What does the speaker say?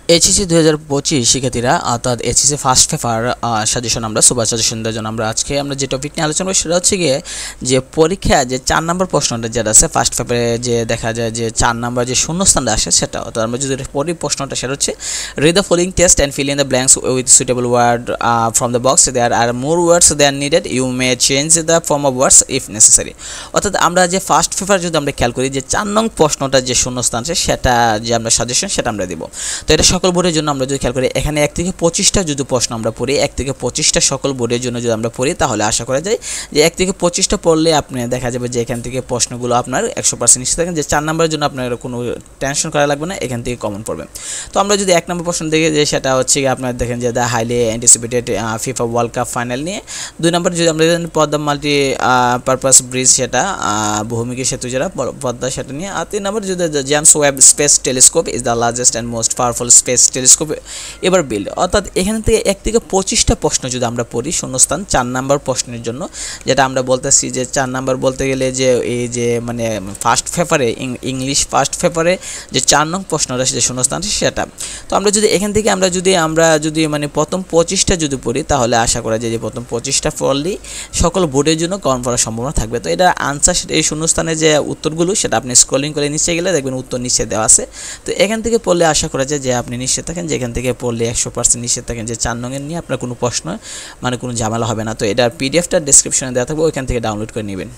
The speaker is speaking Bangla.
এইচএসসি 2025 শিক্ষার্থীরা অর্থাৎ এইচএসসি ফার্স্ট পেপার সাজেশন আমরা সুপার সাজেশন দেওয়ার জন্য আমরা আজকে যে টপিক নিয়ে আলোচনা করব সেটা হচ্ছে গিয়ে যে পরীক্ষা যে 4 নম্বর প্রশ্নটা যেটা আছে ফার্স্ট পেপারে যে দেখা যায় যে 4 নম্বর যে শূন্যস্থানটা আসে সেটা অর্থাৎ আমরা যদি পড়ি প্রশ্নটা সেটা হচ্ছে read the following text and fill in the blanks with suitable word from the box there are more words they are needed you may change the form of words if necessary. অর্থাৎ আমরা যে ফার্স্ট পেপার যদি আমরা খেয়াল করি যে 4 নং প্রশ্নটা যে শূন্যস্থান আছে সেটা যে আমরা সাজেশন সেটা আমরা দেব। তো এটা সকল বোর্ডের জন্য আমরা যদি খেয়াল করি এখানে 1 থেকে 25টা যদি প্রশ্ন আমরা পড়ি 1 থেকে 25টা সকল বোর্ডের জন্য যদি আমরা পড়ি তাহলে আশা করা যায় যে 1 থেকে 25টা পড়লে আপনি দেখা যাবে যে এখান থেকে প্রশ্নগুলো আপনার 100% নিশ্চিত থাকেন যে 4 নম্বরের জন্য আপনার কোনো টেনশন করা লাগবে না, এখান থেকে কমন পড়বে। তো আমরা যদি 1 নম্বর প্রশ্ন দেখি যে সেটা হচ্ছে আপনার দেখেন যে the highly anticipated FIFA world cup final নিয়ে। 2 নম্বর যদি আমরা দেখেন পদ্মা মাল্টি পারপাস ব্রিজ সেটা বহুমুখী সেতু যেটা পদ্মা সেটা নিয়ে। আর 3 নম্বর যদি James Webb space telescope is the largest and most powerful space telescope এবার বিল্ড। অর্থাৎ এখান থেকে 1 থেকে 25টা প্রশ্ন যদি আমরা পড়ি শূন্যস্থান 4 নম্বর প্রশ্নের জন্য, যেটা আমরা বলতেছি যে 4 নম্বর বলতে গেলে যে এই যে মানে ফার্স্ট পেপারে ইংলিশ ফার্স্ট পেপারে যে 4 নং প্রশ্নটা যে শূন্যস্থান সেটা। তো আমরা যদি এখান থেকে আমরা যদি মানে প্রথম 25টা যদি পড়ি তাহলে আশা করা যায় যে প্রথম 25টা পড়লেই সকল বোর্ডের জন্য কমন পড়ার সম্ভাবনা থাকবে। তো এটা আনসার এই শূন্যস্থানের যে উত্তরগুলো সেটা আপনি স্ক্রলিং করে নিচে গেলে দেখবেন উত্তর নিচে দেওয়া আছে। তো এখান থেকে পড়লে আশা করা যায় যে আপনি নিশ্চিত থাকেন যে এখান থেকে পড়লে 100% নিশ্চিত থাকেন যে 4 নংয়ের নিয়ে আপনার কোনো প্রশ্ন মানে কোনো ঝামেলা হবে না। তো এটার পিডিএফটা ডেসক্রিপশনে দেওয়া থাকবে, ওইখান থেকে ডাউনলোড করে নেবেন।